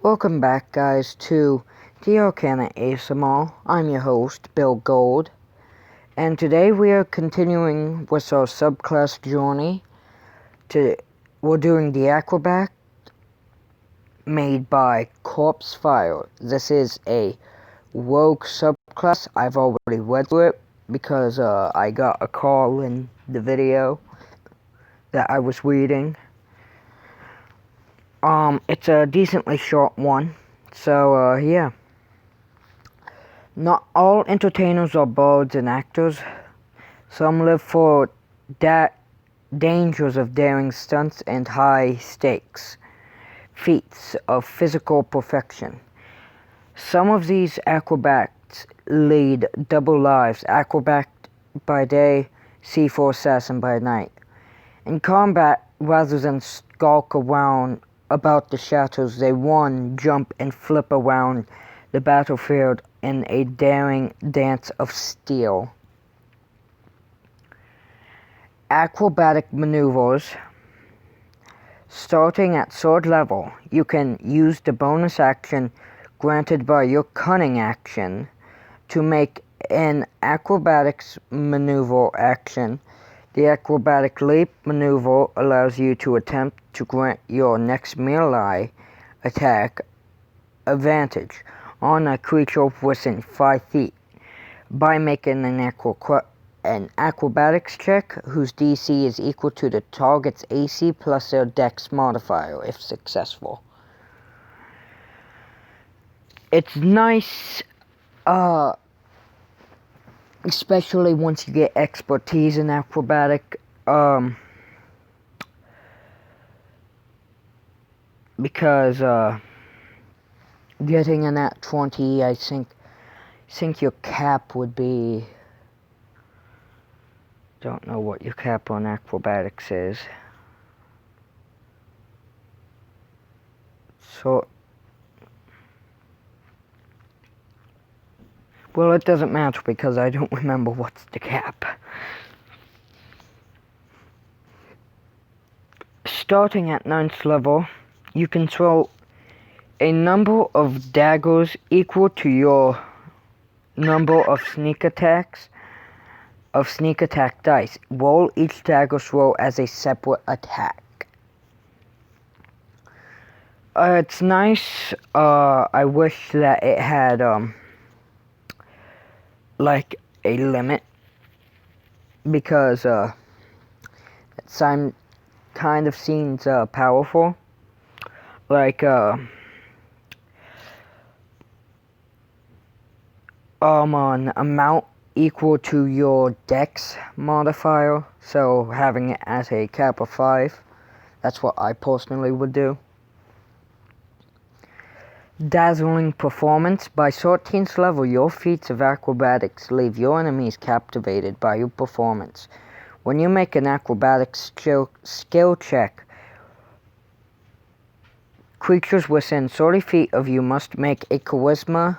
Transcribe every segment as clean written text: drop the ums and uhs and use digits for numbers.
Welcome back, guys, to the Arcana ASMR. I'm your host, Bill Gold, and today we are continuing with our subclass journey. We're doing the acrobat made by Corpsefire. This is a Rouge subclass. I've already read through it because I got a call in the video that I was reading. It's a decently short one, so, yeah. Not all entertainers are bards and actors. Some live for dangers of daring stunts and high stakes, feats of physical perfection. Some of these acrobats lead double lives, acrobat by day, C4 assassin by night. In combat, rather than skulk around about the shadows, they run, jump, and flip around the battlefield in a daring dance of steel. Acrobatic maneuvers. Starting at sword level, you can use the bonus action granted by your cunning action to make an acrobatics maneuver action. The acrobatic leap maneuver allows you to attempt to grant your next melee attack advantage on a creature within 5 feet by making an acrobatics check whose DC is equal to the target's AC plus their dex modifier if successful. It's nice, especially once you get expertise in acrobatic, because getting a nat 20, I think your cap would be, don't know what your cap on acrobatics is. So, well, it doesn't matter because I don't remember what's the cap. Starting at 9th level, you can throw a number of daggers equal to your number of sneak attack dice. Roll each dagger throw as a separate attack. It's nice. I wish that it had, like a limit, because it kind of seems powerful. Like an amount equal to your dex modifier, so having it as a cap of 5, that's what I personally would do. Dazzling performance. By 13th level, your feats of acrobatics leave your enemies captivated by your performance. When you make an acrobatics skill check, creatures within 30 feet of you must make a charisma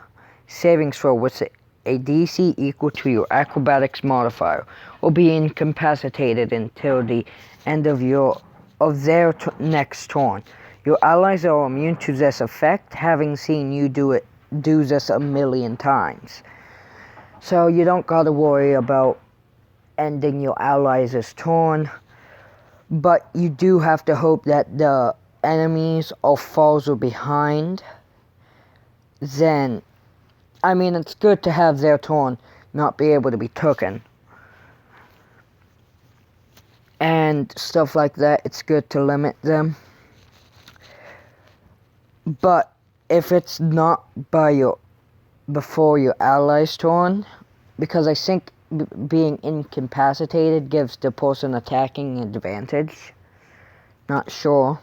saving throw with a DC equal to your acrobatics modifier, or be incapacitated until the end of their next turn. Your allies are immune to this effect, having seen you do this a million times. So you don't gotta worry about ending your allies' turn, but you do have to hope that the enemies are farther behind. Then, I mean, it's good to have their turn not be able to be taken. And stuff like that, it's good to limit them. But if it's not before your allies' turn, because I think being incapacitated gives the person attacking an advantage. Not sure.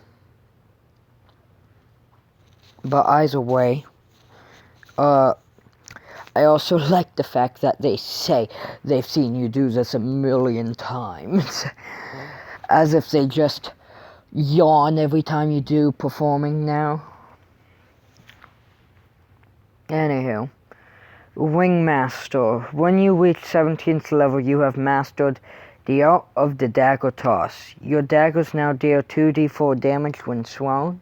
But either way, I also like the fact that they say they've seen you do this a million times. As if they just yawn every time you do performing now. Anywho, Ringmaster. When you reach 17th level, you have mastered the art of the dagger toss. Your daggers now deal 2d4 damage when thrown.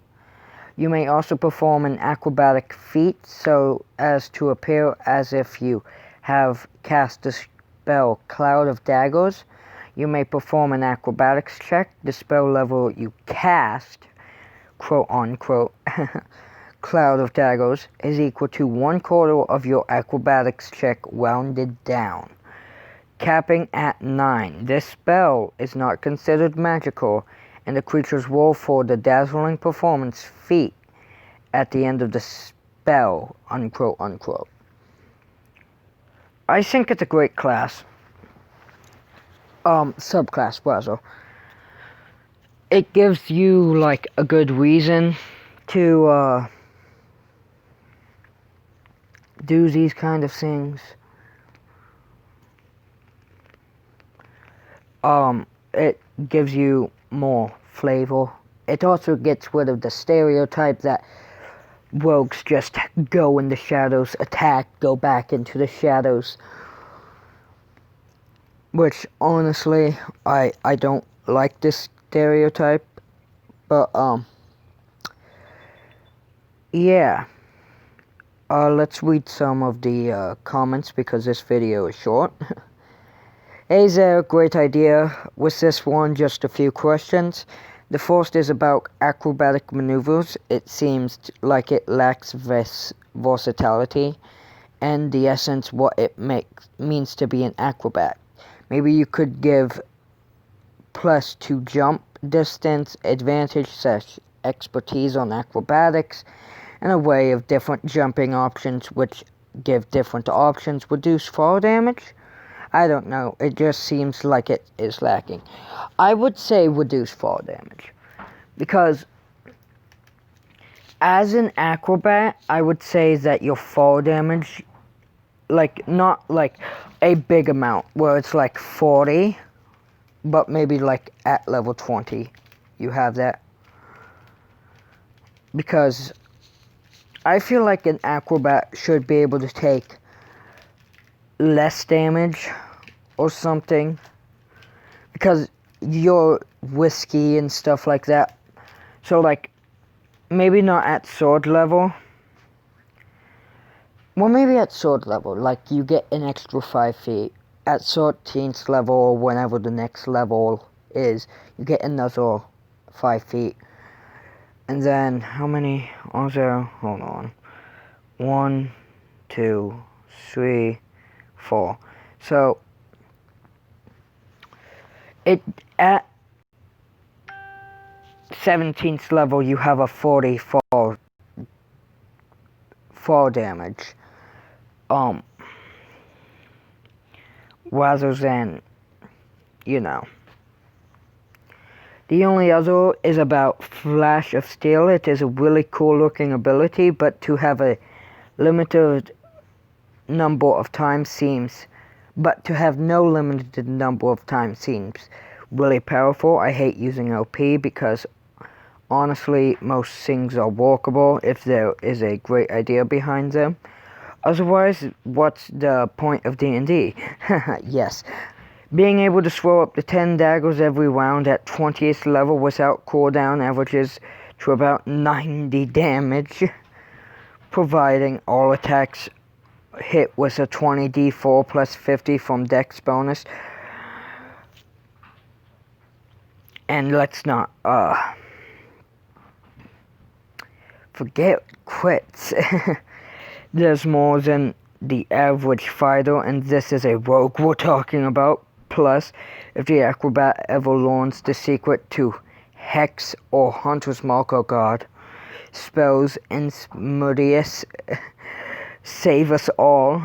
You may also perform an acrobatic feat so as to appear as if you have cast the spell Cloud of Daggers. You may perform an acrobatics check. The spell level you cast, quote unquote, Cloud of Daggers, is equal to 1/4 of your acrobatics check rounded down, capping at 9. This spell is not considered magical, and the creature's roll for the dazzling performance feat at the end of the spell, unquote unquote. I think it's a great class. Subclass, rather. It gives you, like, a good reason to, do these kind of things. It gives you more flavor. It also gets rid of the stereotype that rogues just go in the shadows, attack, go back into the shadows. Which, honestly, I don't like this stereotype. But, yeah. Let's read some of the comments because this video is short. Hey there, great idea. With this one, just a few questions. The first is about acrobatic maneuvers. It seems like it lacks versatility and the essence what it means to be an acrobat. Maybe you could give plus to jump distance, advantage / expertise on acrobatics, and a way of different jumping options which give different options. Reduce fall damage? I don't know, it just seems like it is lacking. I would say reduce fall damage, because as an acrobat, I would say that your fall damage, like, not like a big amount, where it's like 40, but maybe like at level 20, you have that. Because I feel like an acrobat should be able to take less damage or something, because you're risky and stuff like that. So, like, maybe not at sword level. Well, maybe at sword level, like, you get an extra 5 feet. At 13th level, or whenever the next level is, you get another 5 feet. And then, how many are there? Hold on. 1, 2, 3, 4. So, at 17th level, you have a 40 fall damage. Rather than, you know. The only other is about Flash of Steel. It is a really cool looking ability, but to have a limited number of times seems, but to have no limited number of times seems really powerful. I hate using OP because honestly most things are workable if there is a great idea behind them. Otherwise, what's the point of D&D? Yes. Being able to throw up to 10 daggers every round at 20th level without cooldown averages to about 90 damage, providing all attacks hit with a 20d4 plus 50 from dex bonus. And let's not forget crits. There's more than the average fighter, and this is a rogue we're talking about. Plus, if the acrobat ever learns the secret to Hex or Hunter's Mark, oh god, spells Insmodius save us all,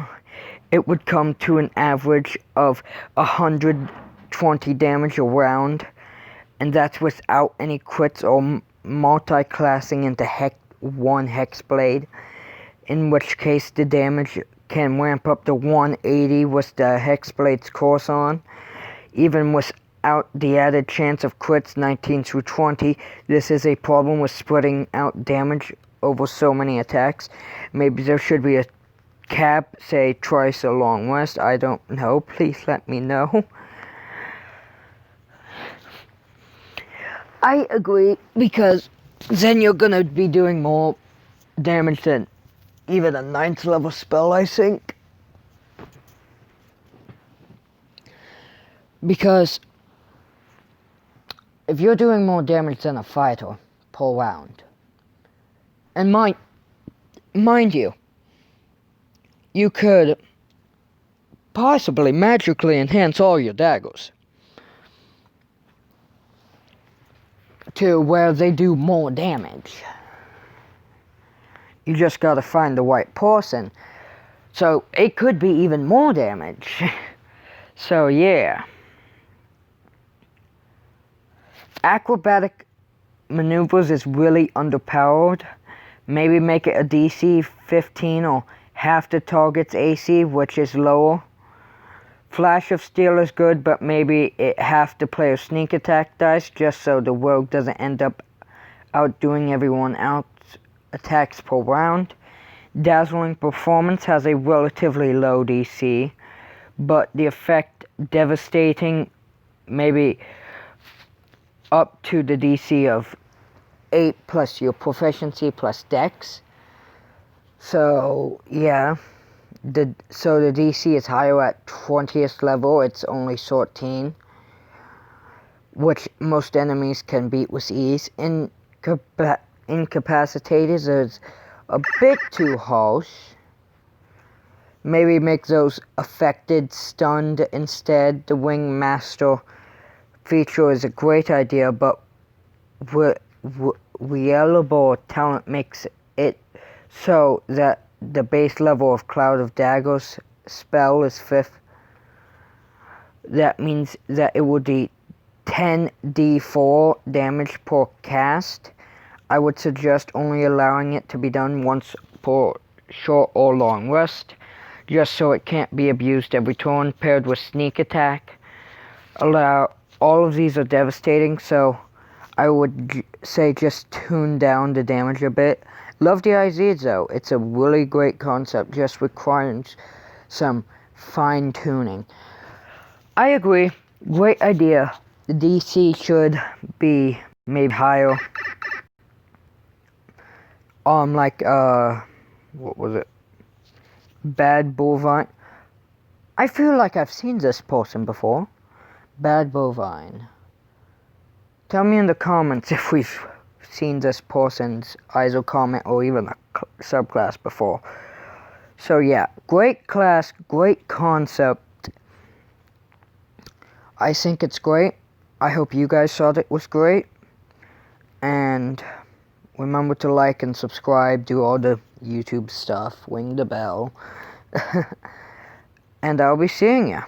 it would come to an average of 120 damage a round, and that's without any crits or multi-classing into one Hexblade, in which case the damage can ramp up to 180 with the Hexblade's course on. Even without the added chance of crits 19 through 20, this is a problem with spreading out damage over so many attacks. Maybe there should be a cap, say twice a long rest, I don't know, please let me know. I agree, because then you're gonna be doing more damage than even a 9th level spell, I think. Because if you're doing more damage than a fighter per round, and mind you, you could possibly magically enhance all your daggers to where they do more damage. You just gotta find the right person. So it could be even more damage. So yeah. Acrobatic maneuvers is really underpowered. Maybe make it a DC 15 or half the target's AC, which is lower. Flash of Steel is good, but maybe it half the player's sneak attack dice, just so the rogue doesn't end up outdoing everyone else's attacks per round. Dazzling Performance has a relatively low DC, but the effect devastating, maybe up to the DC of 8 plus your proficiency plus dex. So yeah, so the DC is higher at 20th level. It's only 13, which most enemies can beat with ease. Incapacitated is a bit too harsh. Maybe make those affected stunned instead. The Wing Master feature is a great idea, but reliable talent makes it so that the base level of Cloud of Daggers spell is 5th. That means that it will do 10d4 damage per cast. I would suggest only allowing it to be done once per short or long rest, just so it can't be abused every turn. Paired with sneak attack, all of these are devastating, so I would say just tune down the damage a bit. Love the idea though. It's a really great concept, just requires some fine tuning. I agree. Great idea. The DC should be maybe higher. Like what was it? Bad Bovine. I feel like I've seen this person before. Bad Bovine. Tell me in the comments if we've seen this person's ISO comment or even a subclass before. So yeah, great class, great concept. I think it's great. I hope you guys thought it was great. And remember to like and subscribe, do all the YouTube stuff, ring the bell. And I'll be seeing ya.